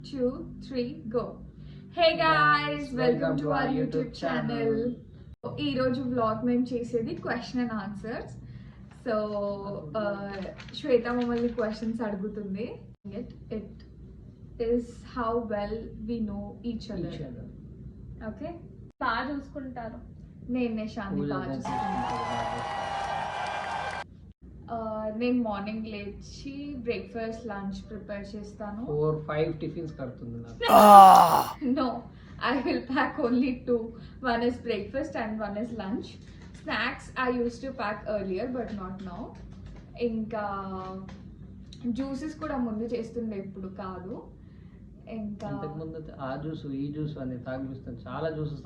2, 3, go. Hey guys, welcome to our YouTube channel. ఈ రోజు vlog మేము చేసేది question and answers. So Shweta మమ్మల్ని క్వశ్చన్స్ అడుగుతుంది. It is how well we know each other. Okay, బాగా చూసుకుంటారు. నేను నిషాన్ని బాగా చూసుకుంటాను. నేను మార్నింగ్ లేచి బ్రేక్ఫాస్ట్ లంచ్ ప్రిపేర్ చేస్తాను. 4-5 టిఫిన్స్ కడుతుంది నాకు. No, I will pack only 2. One is breakfast and one is lunch. Snacks I used to pack earlier but not now. ఇంకా జ్యూసెస్ కూడా ముందు చేస్తుండే, ఇప్పుడు కాదు. ఇంకా ఇంతకుముందు ఆ జ్యూస్ ఈ జ్యూస్ అని తాగిపిస్తాను, చాలా జ్యూసెస్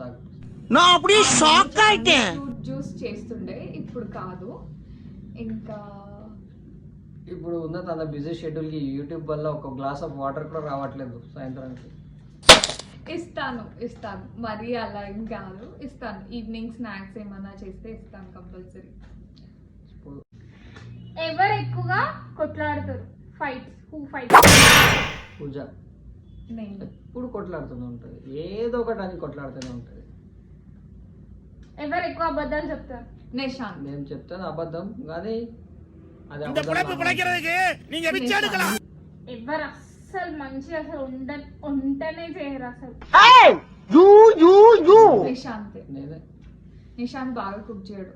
జ్యూస్ చేస్తుండే, ఇప్పుడు కాదు. ఇంకా ఇప్పుడు ఉన్న తన బిజీ షెడ్యూల్ కి యూట్యూబ్ వల్ల ఒక గ్లాస్ ఆఫ్ వాటర్ కూడా రావట్లేదు సాయంత్రానికి. ఇస్తాను మరి అలా ఏం కాదు, ఇస్తాను. ఈవినింగ్ స్నాక్స్ ఏమన్నా చేస్తే ఇస్తాను కంపల్సరీ. ఎవరు ఎక్కువగా కొట్లాడతారు? ఫైట్ పూజ నేను ఎప్పుడు కొట్లాడుతూనే ఉంటుంది, ఏదో ఒకటి అని కొట్లాడుతూనే ఉంటుంది. ఎవరు ఎక్కువ అబద్ధాలు చెప్తారు? నిషాంత్. నేను చెప్తాను అబద్ధం, కానీ అది ఎవరు అస్సలు మంచి అసలు ఉంటనే చేయరు అసలు? నిషాంత్. నేనే. నిషాంత్ బాగా కుక్ చేయడు,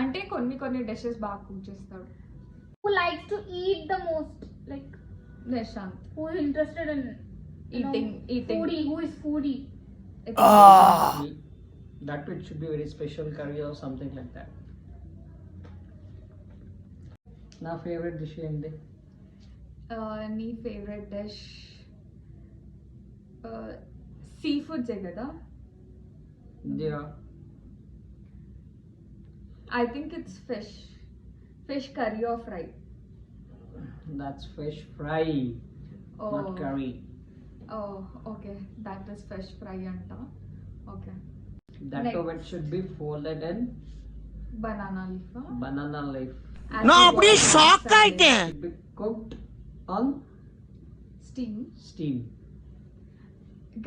అంటే కొన్ని డిషెస్ బాగా కుక్ చేస్తాడు. Who likes to eat the most? Like Nishant. who is interested in Eating. Foodie. Who is foodie? That it should be very special curry or something like that. నా ఫేవరెట్ డిష్ ఏంటి? నీ favourite dish see ఫుడ్సే కదా? Yeah. I think it's fish curry or fry. That's fish fry, not curry. Oh, okay, that is fish fry anta. Okay, That Next. too, it should be folded in banana leaf. banana leaf. No, apdi shock aite. Should be cooked on steam.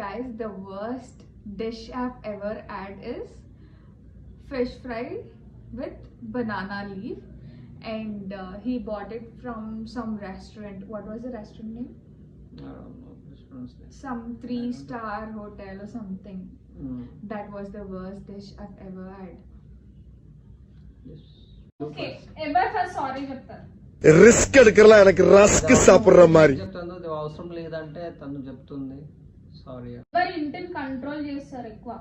Guys, the worst dish I've ever had is fish fry with banana leaf, and he bought it from some restaurant. What was the restaurant name? I don't know this one's name. Some 3-star hotel or something. Mm. That was the worst dish I've ever had. Yes. Okay, ఎవరు first sorry చెప్తారు? Risk ఎడకలా எனக்கு rusk సాపుర్ర మరి చెప్తాను, అది అవసరం లేదంటే తను చెప్తుంది సారీ. ఎవరు ఇంటిని కంట్రోల్ చేస్తారు ఎక్కువ?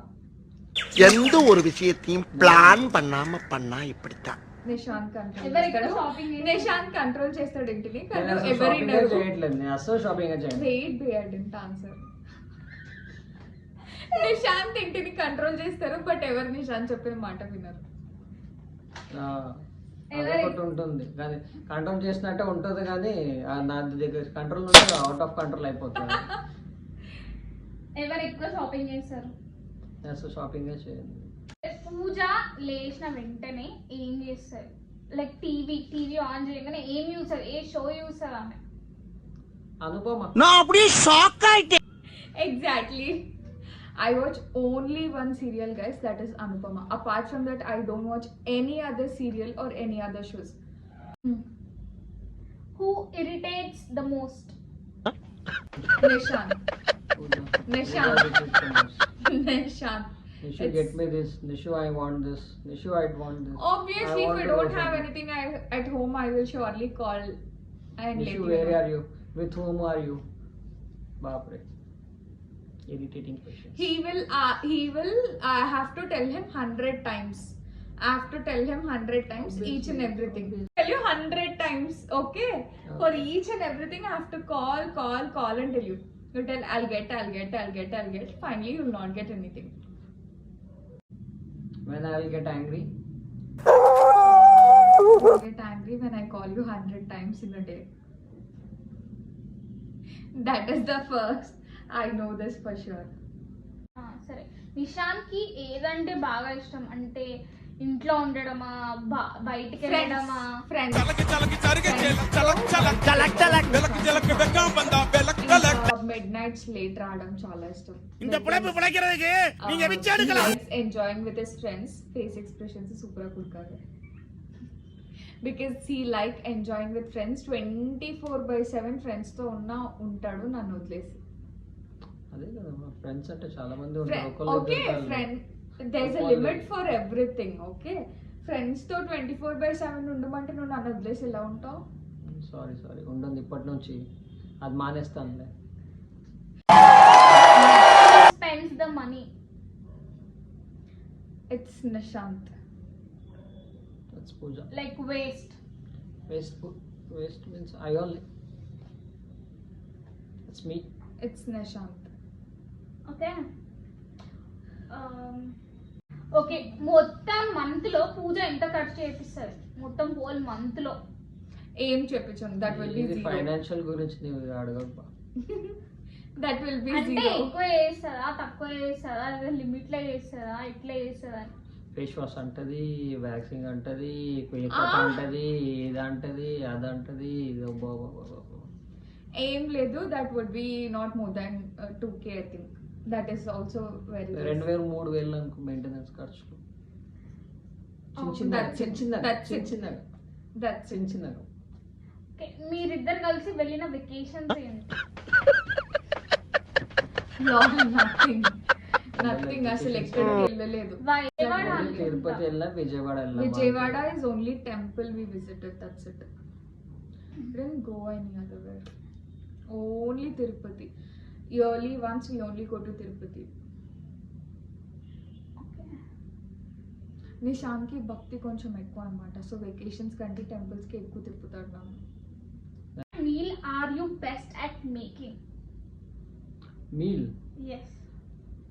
எந்த ஒரு விஷயத்தையும் பிளான் பண்ணாம பண்ணா இப்படித்தான். నిషాంత్ కంట్రోల్ ఎవరు ఎక్కువ చేస్తాడు. షాపింగ్ నిషాంత్ కంట్రోల్ చేస్తాడు ఇంటిని, నేను కానీ అసలు ఎవరి షాపింగ్ చేయట్లేదు, నేను అసలు షాపింగ్ చేయను. Wait answer. నిషాంత్ ఇంటిని కంట్రోల్ చేస్తారు, బట్ ఎవరు నిషాంత్ చెప్పిన మాట వినరు. అదొకటి ఉంటుంది, కానీ కంట్రోల్ చేసినట్టే ఉంటుంది, కానీ నా దగ్గర కంట్రోల్ ఉంటే అవుట్ ఆఫ్ కంట్రోల్ అయిపోతుంది. ఎవరు ఎక్కువ షాపింగ్ చేస్తారు? నేను అసలు షాపింగ్ చేయను. పూజ లేచిన వెంటనే ఏం చేస్తారు? లైక్ టీవీ ఆన్ చేయగానే ఏం చూస్తారు? ఏ షో చూస్తారు ఆమె? Anupama. Exactly. I watch only one serial, guys, that is Anupama. Apart from that, I don't watch any other serial or any other shows. Who irritates the most? Nishant. Nishu, get me this. Nishu, I want this. Nishu, I want this. Obviously, if I don't have anything at home, I will surely call and let Nishu, you where know. are you? With whom are you? Bapre. Irritating question. He will I have to tell him 100 times. I have to tell him 100 times each and everything. Tell you 100 times, okay? For each and everything, I have to call and tell you. You tell, I'll get. Finally, you will not get anything. When I will get angry? You get angry when I call you 100 times in a day. That is the first. I know this for sure. సరే, నిషాంత్ కి ఏదంటే బాగా ఇష్టం? అంటే ఇంట్లో ఉండడమా, బయటికి వెళ్ళడమా? Friends. మిడ్ నైట్స్ లేట్ రావడం చాలా ఇష్టం. இந்த பிழைப்பு பிழைக்கிறதுக்கு நீங்க விச்சு எடுக்கலாம். Enjoying with his friends face expressions super కుడుకారు. Because he like enjoying with friends 24/7 friends తో ఉంటాడు నన్ను వదిలేసి. అదే కదా ఫ్రెండ్స్ అంటే చాలా మంది ఉంటారు. Okay friend there is a limit for everything. Okay friends తో 24/7 ఉండమంటే నువ్వు నన్ను వదిలేసి ఎలా ఉంటావు? సారీ ఉండదు, ఇప్పటి నుంచి అది మానేస్తానులే. Spends the money. It's Nishant. That's Pooja. Like waste means I only. It's me. It's Nishant. Okay okay మొత్తం మంత్ లో పూజ ఎంత ఖర్చు చేపిస్తారు? మొత్తం హోల్ మంత్ లో ఏం చెప్పించాను? దట్ విల్ బి ఇది జీరో. ఫైనాన్షియల్ గురించి నీవు అడగబ్బా. దట్ విల్ బి అంటే జీరో. ఎక్కువ చేస్తారా తక్కువ చేస్తారా లిమిట్ లో చేస్తారా ఎట్లా చేస్తారా? ఫేస్ వాష్ అంటది, వ్యాక్సింగ్ అంటది, మేకప్ అంటది, ఇది అంటది, అది అంటది, ఏం లేదు. That would be not more than 2K I think. That is also very 2000-3000 అనుకో మెయింటెనెన్స్ ఖర్చులు. చిన్నగా ఓకే మీరిద్దరు కలిసి వెళ్ళిన వెకేషన్స్ ఏంటి? నథింగ్ అసలు ఎక్కడికి వెళ్ళలేదు. విజయవాడ తిరుపతి వెళ్ళా, విజయవాడ వెళ్ళా. Vijayawada is only temple we visited. That's it. Didn't go any other where. Only Tirupati. Yearly once we only go to Tirupati. నిషాన్కి భక్తి కొంచెం ఎక్కువ అన్నమాట. సో వెకేషన్స్ కంటే టెంపుల్స్ కి ఎక్కువ తిప్పుతాడు నన్ను. meal are you best at making? Meal. Yes.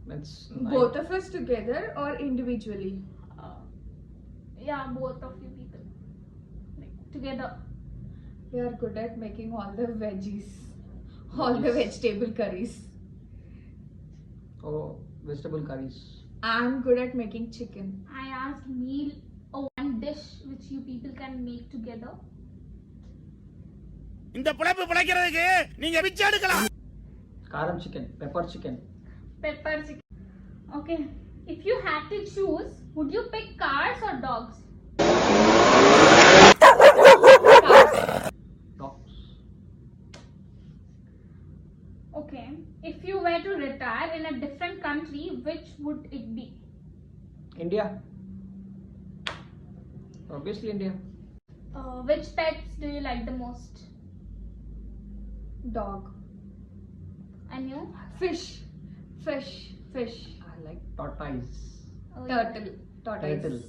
That's Both of us together or individually? Yeah, both of you people like together. We are good at making all the veggies, all the vegetable curries. Oh, vegetable curries. I'm good at making chicken. I asked meal or one dish which you people can make together. இந்த பிழைப்பு பிழைக்கிறதுக்கு நீங்க விச்சு எடுக்கலாம். కారం chicken, pepper chicken. Pepper chicken. Okay. If you had to choose, would you pick cars or dogs? Dogs. Okay. If you were to retire in a different country, which would it be? India. Obviously India. Which pets do you like the most? Dog. And you? Fish. I like tortoise. Oh, yeah. Turtles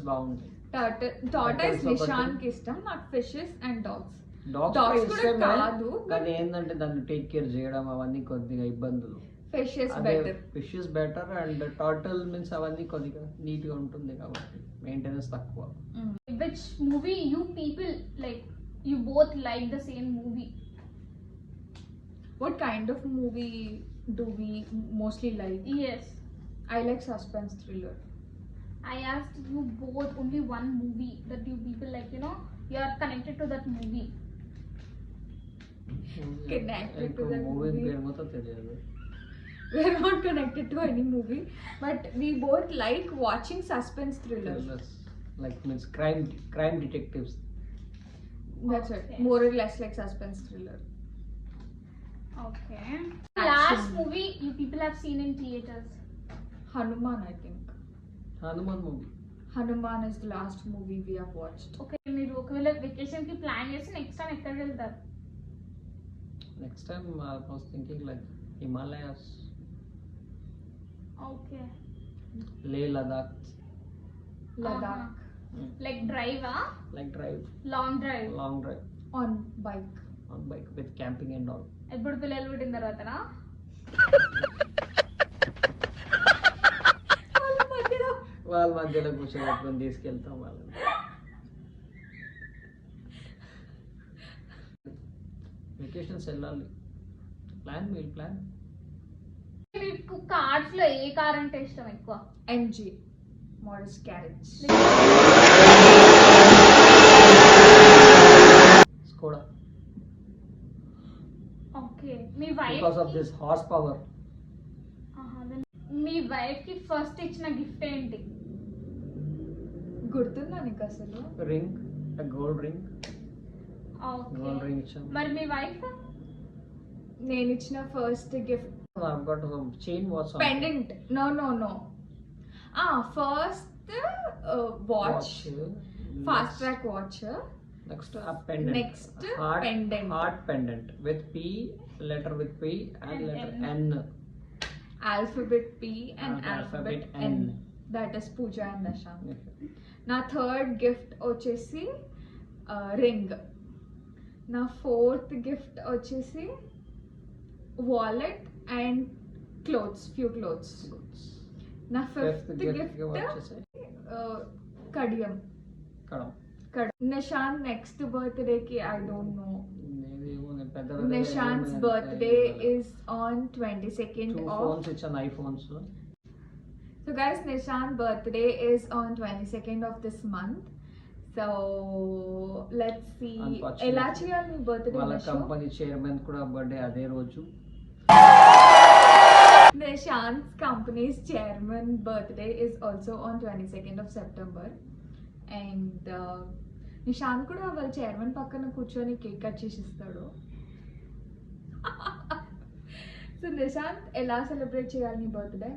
బాగుంటాయి. Tortoise Turtles నిషాన్ ఒకటి. కి ఇష్టం. నాకు fishes and dogs. Dogs Dogs కూడా కూడా ఇష్టమే, కాదు, కానీ ఏంటంటే దాన్ని టేక్ కేర్ చేయడం అవన్నీ కొద్దిగా ఇబ్బందులు. ఫిష్ ఇస్ అదే better. Fish is better and turtle means అవన్నీ కొద్దిగా నీట్ గా ఉంటుంది కాబట్టి మెయింటెనెన్స్ తక్కువ. Which movie you people like? You both like the same movie. What kind of movie do we mostly like? Yes. I like suspense thriller. I asked you both only one movie that you people like, you know, you are connected to that movie. Connected to that movie movie. పేరు మొత్తం తెలియదు. We are not connected to any movie, but we both like watching suspense thrillers. Like means crime detectives. That's it. Okay. More or less like suspense thriller. Okay. Action. Last movie you people have seen in theaters. Hanuman, I think. Hanuman movie. Hanuman is the last movie we have watched. Okay, మీరు ఒకవేళ vacation కి plan చేసి next time ఎక్కడికి వెళ్తారు? Next time I was thinking like Himalayas, okay Leh Ladakh. Ladakh. Like drive Like drive, long drive long drive On bike. on bike with camping and all. ఎప్పుడు పిల్లలు పుట్టిన తర్వాతనా? వాళ్ళ మధ్యలో కూర్చోబెట్టుకొని తీసుకెళ్తాం వాళ్ళని. వెకేషన్స్ వెళ్ళాలి. ప్లాన్. మీకు కార్స్ లో ఏ కార్ అంటే ఇష్టం ఎక్కువ? MG. Morris Carriage. స్కోడా. మీ wife because of this horsepower. మీ వైఫ్ కి ఫస్ట్ ఇచ్చిన గిఫ్ట్ ఏంటి? గుర్తుందా నీకు అసలు? Ring, gold ring. Okay, gold ring ఇచ్చాను. మరి మీ వైఫ్? నేను ఇచ్చిన first gift I've got some chain was on. Pendant. No first watch, Fastrack watch. Next a pendant. Next heart, pendant. Heart pendant with P, letter with P and letter N. Alphabet P and And alphabet alphabet N. N. That is Pooja and Nishant. Okay. నా third gift వచ్చేసి ring. నా fourth gift వచ్చేసి wallet and few clothes. నా fifth gift కడియం. కడం. Nishant next birthday కి I don't know. నేనేమో నేను పెద్ద Nishant's birthday is on 22nd two of. phones ఇచ్చాను, iPhones. So guys, Nishant's birthday is on 22nd of this month. So let's see. Unfortunately, ఎలా చేయాలి నీ బర్త్డే? వాళ్ళ కంపెనీ చైర్మన్ కూడా బర్త్డే అదే రోజు. Nishant's company's chairman birthday is also on 22nd of September. And Nishant కూడా వాళ్ళ చైర్మన్ పక్కన కూర్చొని కేక్ కట్ చేసి ఇస్తాడు. సో నిశాంత్ ఎలా సెలబ్రేట్ చేయాలి నీ బర్త్డే?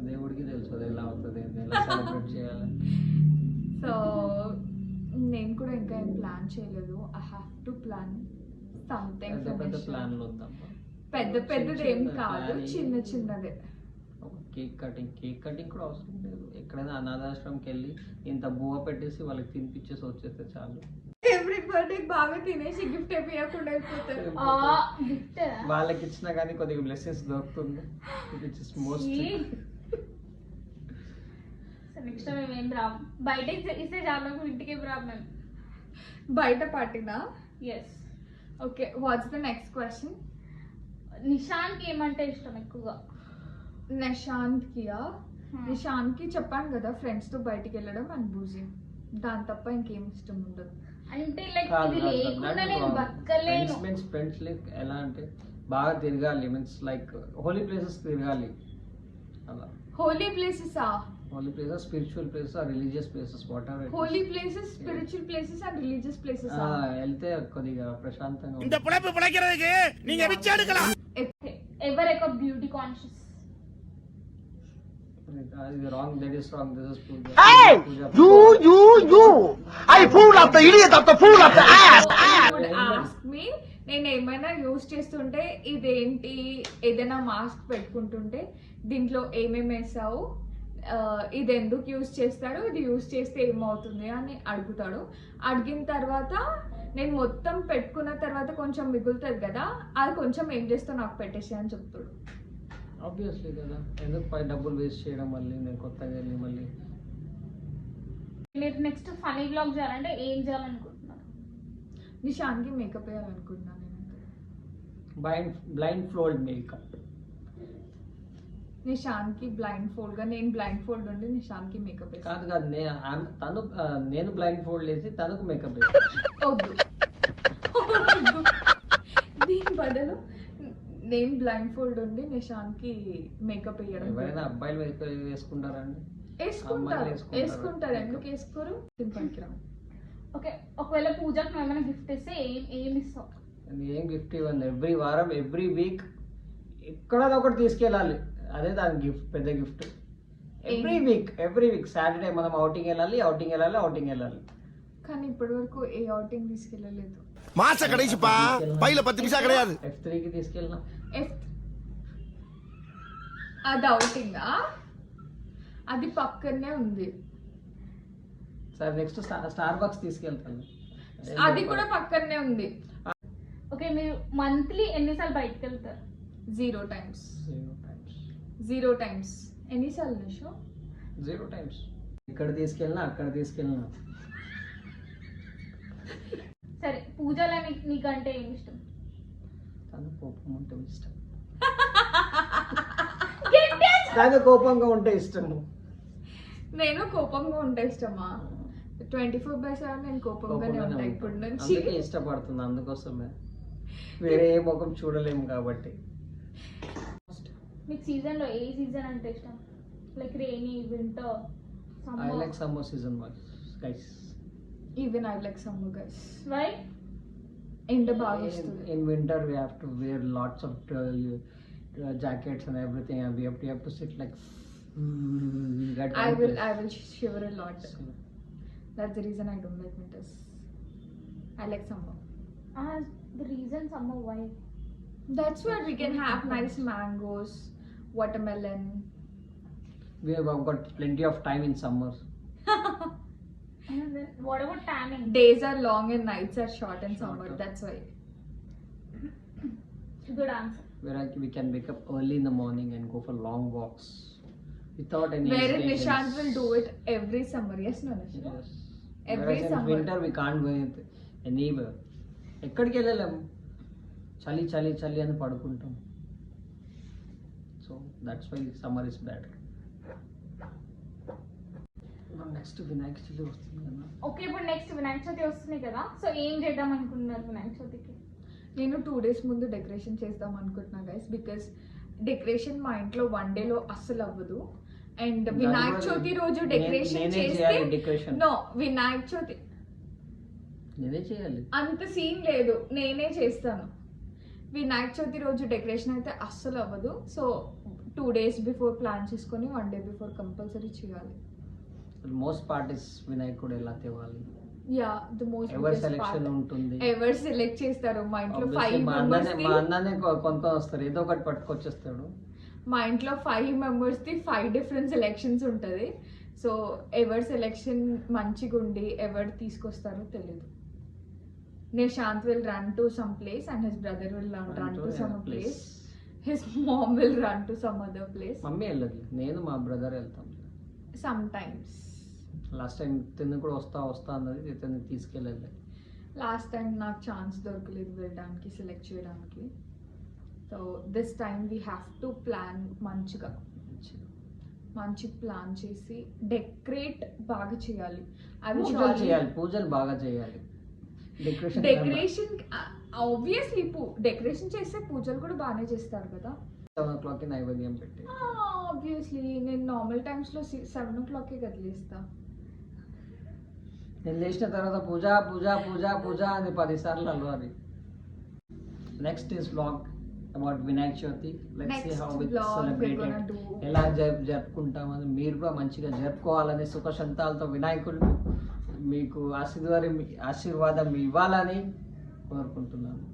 దేవుడికి తెలుసు అది ఎలా అవుతుంది, ఎలా సెలబ్రేట్ చేయాలి. సో నేను కూడా ఇంకా ఏం ప్లాన్ చేయలేదు. I have to plan something. పెద్ద పెద్ద ప్లాన్లు వద్దాం. పెద్దది ఏం కాదు, చిన్నదే. కేక్ కటింగ్ కూడా అవసరం లేదు. ఎక్కడైనా అనాథాశ్రమంకి వెళ్ళి ఇంత బువ్వ పెట్టేసి వాళ్ళకి తినిపించేసి వచ్చేస్తే చాలు. ఎవ్రీ బర్త్డే బాగా తినేసి గిఫ్ట్ అయిపోయకుండా అయిపోతారు. గిఫ్ట్ వాళ్ళకి ఇచ్చినా కానీ కొద్దిగా బ్లెస్సింగ్స్ దొరుకుతుంది. Which is most. నెక్స్ట్ మేము ఏం రాము, బయట ఇస్తే చాలా ఇంటికి రాము మేము. బయట పార్టీనా? Yes. Okay, what's the next question? నిశాంత్కి ఏమంటే ఇష్టం ఎక్కువగా? నిశాంత్ కి చెప్పాను కదా, ఫ్రెండ్స్ తో బయటికి వెళ్ళడం అండ్ బూజీ. దాని తప్ప ఇంకేం ఇష్టం ఉండదు. అంటే లైక్ ఇది లేకుండా నేను బతకలేను. ఫ్రెండ్స్ లైక్ ఎలా అంటే బాగా తిరగాలి, మీన్స్ లైక్ హోలీ ప్లేసెస్ తిరగాలి అలా. Holy places spiritual places, religious places, what ever. Holy places, spiritual places and religious places వెళ్తే కొద్దిగా ప్రశాంతంగా. ఎవరు ఎక్కువ beauty conscious? wrong, that is wrong, this is Pooja. Hey! You! I fool of the idiot of the fool of the ass! would ask me, నేను ఏమైనా use చేస్తుంటే ఇదేంటి, ఏదైనా మాస్క్ పెట్టుకుంటుంటే దీంట్లో ఏమేమి వేసావు, ఇది ఎందుకు యూస్ చేస్తాడు, ఇది యూస్ చేస్తే ఏమవుతుంది అని అడుగుతాడు. అడిగిన తర్వాత నేను మొత్తం పెట్టుకున్న తర్వాత కొంచెం మిగులుతుంది కదా, అది కొంచెం ఏం చేస్తావు నాకు పెట్టేసి అని చెప్తాడు. ఆబ్వియస్లీ కదా, ఎందుకు పై డబ్బులు వేస్ట్ చేయడం, మళ్ళీ నేను కొత్తగా వెళ్ళి మళ్ళీ. మీరు నెక్స్ట్ ఫనీ బ్లాగ్ చేయాలంటే ఏం చేయాలనుకుంటున్నారు? నిశాంత్కి మేకప్ వేయాలనుకుంటున్నాను నేను. Blindfold makeup. నిశాంత్కి బ్లైండ్ ఫోల్డ్ గా, నేను బ్లైండ్ ఫోల్డ్ ఉండి నిశాంత్కి మేకప్ కాదు నేను బ్లైండ్ ఫోల్డ్ వేసి తనకు మేకప్ వద్దు. దీని బదులు నేను బ్లైండ్ ఫోల్డ్ ఉండి నిశాంత్కి మేకప్ వేయడం. ఎవరైనా అబ్బాయిలు వేసుకుంటారండి? వేసుకుంటారు. ఎందుకు వేసుకోరు? పనికిరాం. ఓకే, ఒకవేళ పూజకు నువ్వు ఏమైనా గిఫ్ట్ ఇస్తే ఏమి ఇస్తావు? ఏం గిఫ్ట్ ఇవ్వండి. ఎవ్రీ వారం, ఎవ్రీ వీక్ ఎక్కడ ఒకటి తీసుకెళ్ళాలి, అదే దాని గిఫ్ట్, పెద్ద గిఫ్ట్. ఎవ్రీ వీక్ సాటర్డే మనం అవుటింగ్ వెళ్ళాలి. కానీ ఇప్పటి వరకు ఏ అవుటింగ్ తీసుకెళ్ళలేదు. மாச கடைசிப்பா பையில 10 பைசா கிடையாது. F3 కి తీసుకెళ్ళినా. అది అవుటింగ్, అది పక్కనే ఉంది. సరే నెక్స్ట్ స్టార్ బక్స్ తీసుకెళ్తాను, అది కూడా పక్కనే ఉంది. ఓకే, మీరు మంత్లీ ఎన్నిసార్లు బయటకు వెళ్తారు? 0 times. ఎన్నిసార్లు నిషో? 0 times. ఇక్కడ తీసుకెళ్ళినా, అక్కడ తీసుకెళ్ళినా. సరే, పూజలో నీకంటే ఏమి ఇష్టం? తను కోపం ఉంటే ఇష్టం. తను కోపంగా ఉంటే ఇష్టము. నేను కోపంగా ఉంటే ఇష్టమా? 24/7 నేను కోపంగానే ఉంటా ఇప్పుడు నుంచి. ఇష్టపడుతుంది అందుకోసమే. వేరే ఏ ముఖం చూడలేము కాబట్టి. మీకు సీజన్ లో ఏ సీజన్ అంటే ఇష్టం? Like rainy, winter, I like summer season guys. Even I like summer guys. Why? ఎండ బాగా వస్తుంది. In winter we have to wear lots of jackets and everything, and we have to sit like that I kind of will place. shiver a lot. So, That's the reason I don't like winters. I like summer. The reason summer, why? That's where we can have nice mangoes, watermelon. we have got plenty of time in summer. And then what about tanning? Days are long and nights are short in summer. Shorter. That's why. Good answer. Where we can wake up early in the morning and go for long walks without any Wherein hesitations. Nishant will do it every summer. Yes, no, Nishant? Yes. Every Whereas in summer. winter we can't go anywhere. ఎక్కడికి వెళ్ళలేము, చలి చలి చలి అని పడుకుంటాం. So that's why summer is bad. Next Vinayaka Chavithi వస్తుంది కదా. Okay, ఇప్పుడు నెక్స్ట్ వినాయక చవితి వస్తుంది కదా, సో ఏం చేద్దాం అనుకుంటున్నారు వినాయక చవితికి? నేను 2 days ముందు డెకరేషన్ చేద్దాం అనుకుంటున్నా గైస్, బికాస్ డెకరేషన్ మా ఇంట్లో 1 day లో అస్సలు అవ్వదు. అండ్ వినాయక చవితి రోజు డెకరేషన్ నేనే చేయాలి చేస్తే డెకరేషన్. నో, వినాయక చవితి నేనే చేయాలి. అంత సీన్ లేదు, నేనే చేస్తాను. వినాయక చవితి రోజు డెకరేషన్ అయితే అస్సలు అవ్వదు. సో 2 days బిఫోర్ ప్లాన్ చేసుకొని 1 day బిఫోర్ కంపల్సరీ చేయాలి. మోస్ట్ పార్ట్ ఇస్ వినాయకుడు ఎలా తేవాలి, యా, ద మోస్ట్ ఎవరి సెలెక్షన్ ఉంటుంది. ఎవరు సెలెక్ట్ చేస్తారు? మా ఇంట్లో Obviously 5 మా మెంబర్స్ అన్ననే కొనుక్కొని వస్తారు, ఏదో ఒకటి పట్టుకొచ్చేస్తాడు. మా ఇంట్లో 5 members ది 5 different సెలెక్షన్స్ ఉంటుంది. సో ఎవరి సెలెక్షన్ మంచిగా ఉండి ఎవరు తీసుకొస్తారో తెలియదు. Nishant will run to some place and his brother will run to some place. His mom will run to some other place. Mummy వెళ్ళదు, నేను మా బ్రదర్ వెళ్తాం. Sometimes. లాస్ట్ టైం తిని కూడా వస్తా అన్నది, ఇతన్ని తీసుకెళ్ళలేదు. లాస్ట్ టైం నాకు ఛాన్స్ దొరకలేదు వెళ్ళడానికి, సెలెక్ట్ చేయడానికి. So this time we have to plan మంచిగా ప్లాన్ చేసి డెకరేట్ బాగా చేయాలి. పూజలు బాగా చేయాలి. డెకరేషన్ ఆబ్వియస్లీ డెకరేషన్ చేస్తే పూజలు కూడా బాగానే చేస్తారు కదా. 7 o'clock నైవేద్యం పెట్టి. ఆబ్వియస్లీ నేను నార్మల్ టైమ్స్ లో 7 o'clock కదిలేస్తా. నేను లేచిన తర్వాత పూజ పూజ పూజ పూజ అని 10 సార్లు అలవాలి. Next is vlog about Vinayaka Chavithi. Let's see how we celebrate, ఎలా జరుపుకుంటామని. మీరు కూడా మంచిగా జరుపుకోవాలని, సుఖ సంతాలతో వినాయకుడు మీకు ఆశీర్వాదం ఇవ్వాలని కోరుకుంటున్నాను.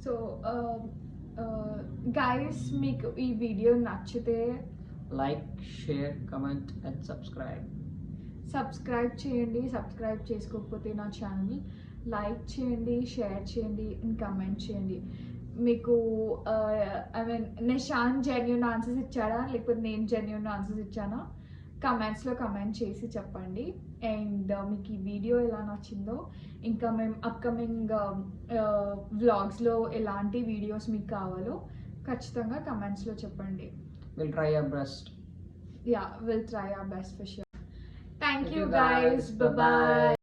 సో గైస్, మీకు ఈ వీడియో నచ్చితే like, share, comment and subscribe చేయండి. సబ్స్క్రైబ్ చేసుకోకపోతే నా ఛానల్ లైక్ చేయండి, షేర్ చేయండి అండ్ కమెంట్ చేయండి. మీకు I mean Nishant genuine answers ఇచ్చాడా లేకపోతే నేను జెన్యూన్ ఆన్సర్స్ ఇచ్చానా కమెంట్స్లో కమెంట్ చేసి చెప్పండి. అండ్ మీకు ఈ వీడియో ఎలా నచ్చిందో, ఇంకా మేము అప్కమింగ్ వ్లాగ్స్లో ఎలాంటి వీడియోస్ మీకు కావాలో ఖచ్చితంగా కమెంట్స్లో చెప్పండి. We'll try our best. Yeah, we'll try our best for sure. Thank you guys. Bye-bye.